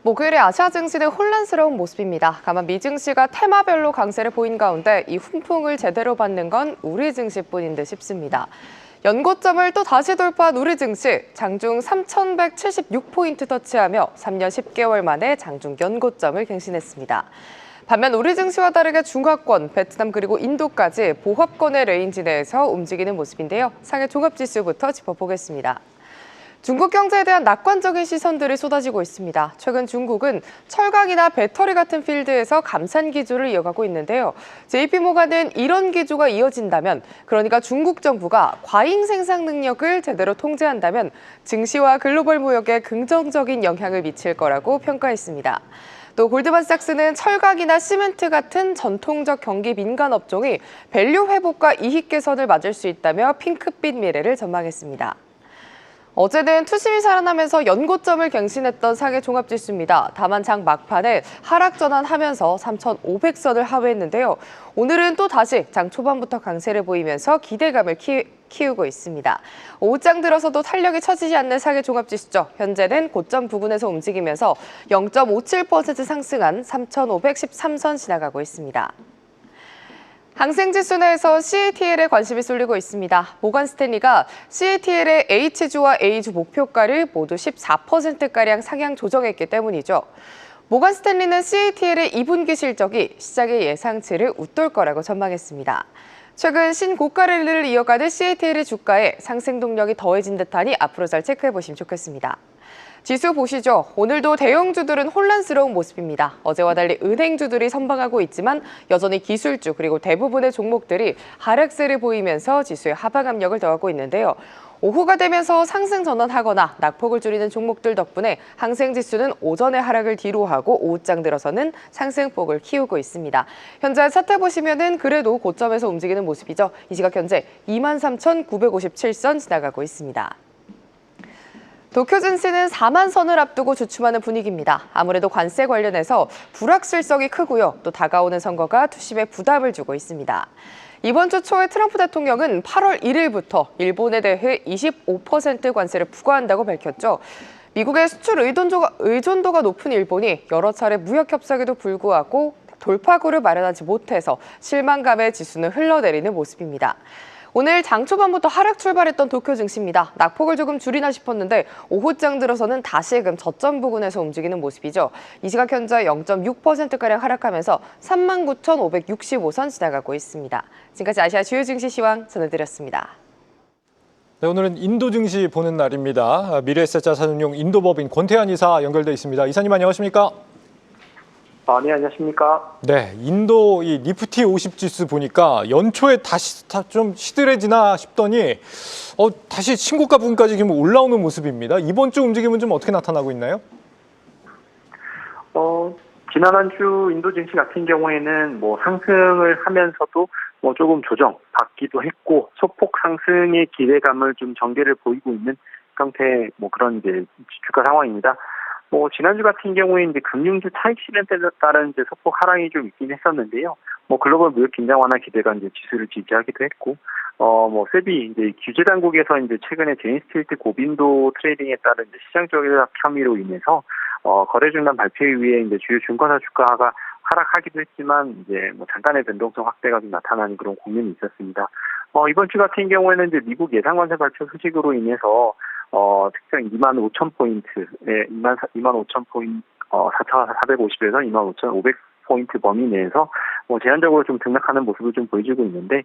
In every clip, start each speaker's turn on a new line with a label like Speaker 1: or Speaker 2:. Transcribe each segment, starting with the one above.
Speaker 1: 목요일에 아시아 증시는 혼란스러운 모습입니다. 다만 미 증시가 테마별로 강세를 보인 가운데 이 훈풍을 제대로 받는 건 우리 증시뿐인 듯 싶습니다. 연고점을 또 다시 돌파한 우리 증시, 장중 3,176포인트 터치하며 3년 10개월 만에 장중 연고점을 갱신했습니다. 반면 우리 증시와 다르게 중하권, 베트남 그리고 인도까지 보합권의 레인지 내에서 움직이는 모습인데요. 상해 종합지수부터 짚어보겠습니다. 중국 경제에 대한 낙관적인 시선들이 쏟아지고 있습니다. 최근 중국은 철강이나 배터리 같은 필드에서 감산 기조를 이어가고 있는데요. JP모간은 이런 기조가 이어진다면, 그러니까 중국 정부가 과잉 생산 능력을 제대로 통제한다면 증시와 글로벌 무역에 긍정적인 영향을 미칠 거라고 평가했습니다. 또 골드만삭스는 철강이나 시멘트 같은 전통적 경기 민간 업종이 밸류 회복과 이익 개선을 맞을 수 있다며 핑크빛 미래를 전망했습니다. 어제는 투심이 살아나면서 연고점을 갱신했던 상해 종합지수입니다. 다만 장 막판에 하락 전환하면서 3,500선을 하회했는데요. 오늘은 또 다시 장 초반부터 강세를 보이면서 기대감을 키우고 있습니다. 오후장 들어서도 탄력이 처지지 않는 상해 종합지수죠. 현재는 고점 부근에서 움직이면서 0.57% 상승한 3,513선 지나가고 있습니다. 항생지수 내에서 CATL에 관심이 쏠리고 있습니다. 모건 스탠리가 CATL의 H주와 A주 목표가를 모두 14%가량 상향 조정했기 때문이죠. 모건 스탠리는 CATL의 2분기 실적이 시장의 예상치를 웃돌 거라고 전망했습니다. 최근 신고가 랠리를 이어가는 CATL의 주가에 상승 동력이 더해진 듯하니 앞으로 잘 체크해보시면 좋겠습니다. 지수 보시죠. 오늘도 대형주들은 혼란스러운 모습입니다. 어제와 달리 은행주들이 선방하고 있지만 여전히 기술주 그리고 대부분의 종목들이 하락세를 보이면서 지수의 하방 압력을 더하고 있는데요. 오후가 되면서 상승 전환하거나 낙폭을 줄이는 종목들 덕분에 항생지수는 오전의 하락을 뒤로하고 오후장 들어서는 상승폭을 키우고 있습니다. 현재 차트 보시면은 그래도 고점에서 움직이는 모습이죠. 이 시각 현재 23,957선 지나가고 있습니다. 도쿄증시는 4만 선을 앞두고 주춤하는 분위기입니다. 아무래도 관세 관련해서 불확실성이 크고요. 또 다가오는 선거가 투심에 부담을 주고 있습니다. 이번 주 초에 트럼프 대통령은 8월 1일부터 일본에 대해 25% 관세를 부과한다고 밝혔죠. 미국의 수출 의존도가 높은 일본이 여러 차례 무역 협상에도 불구하고 돌파구를 마련하지 못해서 실망감의 지수는 흘러내리는 모습입니다. 오늘 장 초반부터 하락 출발했던 도쿄 증시입니다. 낙폭을 조금 줄이나 싶었는데 오후장 들어서는 다시금 저점 부근에서 움직이는 모습이죠. 이 시각 현재 0.6%가량 하락하면서 39,565선 지나가고 있습니다. 지금까지 아시아 주요 증시 시황 전해드렸습니다.
Speaker 2: 네, 오늘은 인도 증시 보는 날입니다. 미래에셋자산운용 인도법인 권태환 이사 연결돼 있습니다. 이사님 안녕하십니까?
Speaker 3: 네, 안녕하십니까?
Speaker 2: 네, 인도 이 니프티 50 지수 보니까 연초에 다시 좀 시들해지나 싶더니 다시 신고가 부근까지 지금 올라오는 모습입니다. 이번 주 움직임은 좀 어떻게 나타나고 있나요?
Speaker 3: 지난 한 주 인도 증시 같은 경우에는 상승을 하면서도 조금 조정 받기도 했고 소폭 상승의 기대감을 좀 전개를 보이고 있는 형태의 그런 이제 주가 상황입니다. 지난주 같은 경우에 이제 금융주 차익 실현에 따른 이제 소폭 하락이 좀 있긴 했었는데요. 글로벌 무역 긴장 완화 기대가 이제 지수를 지지하기도 했고, 세비 이제 규제 당국에서 이제 최근에 제인스트리트 고빈도 트레이딩에 따른 이제 시장 조작 혐의로 인해서 거래 중단 발표에 의해 이제 주요 증권사 주가가 하락하기도 했지만 이제 잠깐의 변동성 확대가 좀 나타나는 그런 국면이 있었습니다. 이번 주 같은 경우에는 이제 미국 예상 관세 발표 소식으로 인해서 특정 25,000포인트에 25,000포인트 4,450에서 25,500포인트 범위 내에서 제한적으로 좀 등락하는 모습을 좀 보여주고 있는데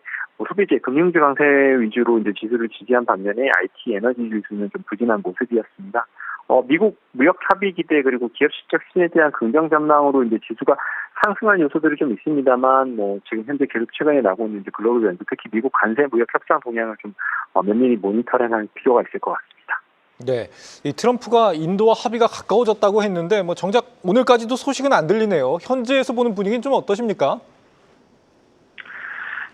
Speaker 3: 소비재 금융주 강세 위주로 이제 지수를 지지한 반면에 IT 에너지 지수는 좀 부진한 모습이었습니다. 미국 무역 합의 기대 그리고 기업 실적 신에 대한 긍정 전망으로 이제 지수가 상승한 요소들이 좀 있습니다만 지금 현재 계속 최근에 나오고 있는 이제 글로벌 변수 특히 미국 관세 무역 협상 동향을 좀 면밀히 모니터링할 필요가 있을 것 같습니다.
Speaker 2: 네, 이 트럼프가 인도와 합의가 가까워졌다고 했는데 정작 오늘까지도 소식은 안 들리네요. 현지에서 보는 분위기는 좀 어떠십니까?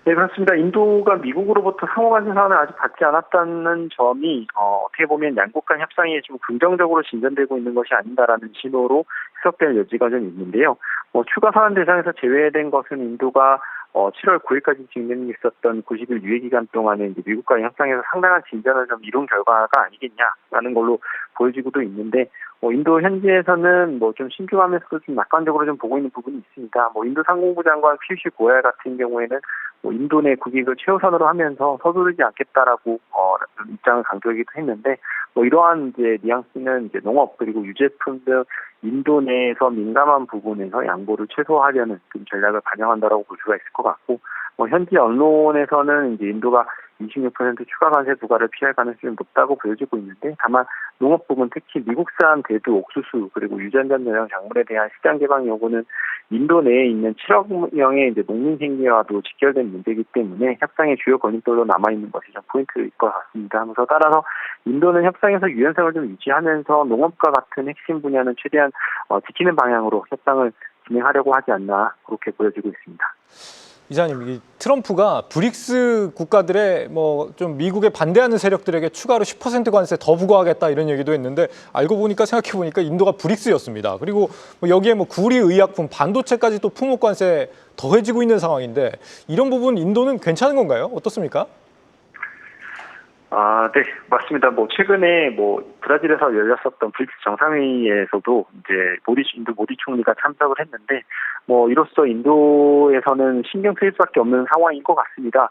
Speaker 3: 네, 그렇습니다. 인도가 미국으로부터 상호관세 사안을 아직 받지 않았다는 점이 어떻게 보면 양국 간 협상이 좀 긍정적으로 진전되고 있는 것이 아닌가라는 신호로 해석될 여지가 좀 있는데요. 추가 사안 대상에서 제외된 것은 인도가 7월 9일까지 진행이 있었던 90일 유예 기간 동안에 이제 미국과의 협상에서 상당한 진전을 좀 이룬 결과가 아니겠냐라는 걸로 보여지고도 있는데 인도 현지에서는 좀 신중하면서도 좀 낙관적으로 좀 보고 있는 부분이 있습니다. 인도 상공부 장관 피유시 고얄 같은 경우에는 인도 내 국익을 최우선으로 하면서 서두르지 않겠다라고 입장을 강조하기도 했는데 이러한 이제 뉘앙스는 이제 농업 그리고 유제품 등 인도 내에서 민감한 부분에서 양보를 최소화하려는 좀 전략을 반영한다라고 볼 수가 있을 것 같고 현지 언론에서는 이제 인도가 26% 추가 관세 부과를 피할 가능성이 높다고 보여지고 있는데 다만 농업 부분 특히 미국산 대두, 옥수수 그리고 유전자 전형 작물에 대한 시장 개방 요구는 인도 내에 있는 7억 명의 이제 농민 생계와도 직결된 문제이기 때문에 협상의 주요 권익들로 남아 있는 것이 좀 포인트일 것 같습니다. 그래서 따라서 인도는 협상에서 유연성을 좀 유지하면서 농업과 같은 핵심 분야는 최대한 지키는 방향으로 협상을 진행하려고 하지 않나 그렇게 보여지고 있습니다.
Speaker 2: 이사님, 이 트럼프가 브릭스 국가들의 좀 미국에 반대하는 세력들에게 추가로 10% 관세 더 부과하겠다 이런 얘기도 했는데 알고 보니까 생각해 보니까 인도가 브릭스였습니다. 그리고 여기에 구리, 의약품, 반도체까지 또 품목 관세 더해지고 있는 상황인데 이런 부분 인도는 괜찮은 건가요? 어떻습니까?
Speaker 3: 네, 맞습니다. 최근에 브라질에서 열렸었던 브릭스 정상회의에서도 이제 인도 모디 총리가 참석을 했는데 이로써 인도에서는 신경 쓰일 수밖에 없는 상황인 것 같습니다.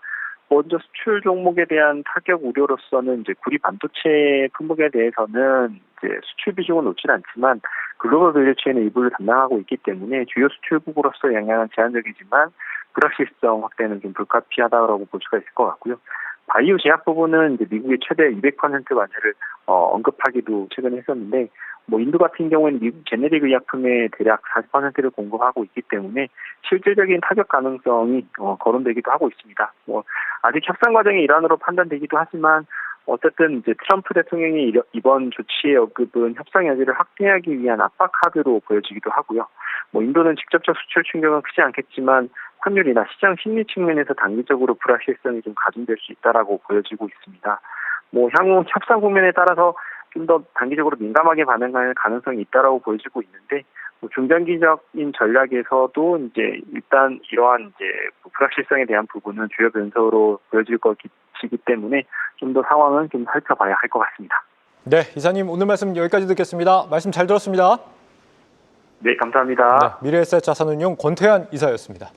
Speaker 3: 먼저 수출 종목에 대한 타격 우려로서는 이제 구리 반도체 품목에 대해서는 이제 수출 비중은 높진 않지만 글로벌 밸류체인의 일부를 담당하고 있기 때문에 주요 수출국으로서 영향은 제한적이지만 불확실성 확대는 좀 불가피하다고 볼 수가 있을 것 같고요. 바이오 제약 부분은 이제 미국의 최대 200% 관세를 언급하기도 최근에 했었는데 인도 같은 경우에는 미국 제네릭 의약품의 대략 40%를 공급하고 있기 때문에 실질적인 타격 가능성이 거론되기도 하고 있습니다. 아직 협상 과정의 일환으로 판단되기도 하지만 어쨌든 이제 트럼프 대통령이 이번 조치의 언급은 협상 여지를 확대하기 위한 압박 카드로 보여지기도 하고요. 인도는 직접적 수출 충격은 크지 않겠지만 환율이나 시장 심리 측면에서 단기적으로 불확실성이 좀 가중될 수 있다라고 보여지고 있습니다. 향후 협상 국면에 따라서 좀 더 단기적으로 민감하게 반응할 가능성이 있다라고 보여지고 있는데 중장기적인 전략에서도 이제 일단 이러한 이제 불확실성에 대한 부분은 주요 변수로 보여질 것이기 때문에 좀 더 상황은 좀 살펴봐야 할 것 같습니다.
Speaker 2: 네, 이사님 오늘 말씀 여기까지 듣겠습니다. 말씀 잘 들었습니다.
Speaker 3: 네, 감사합니다.
Speaker 2: 네, 미래에셋 자산운용 권태환 이사였습니다.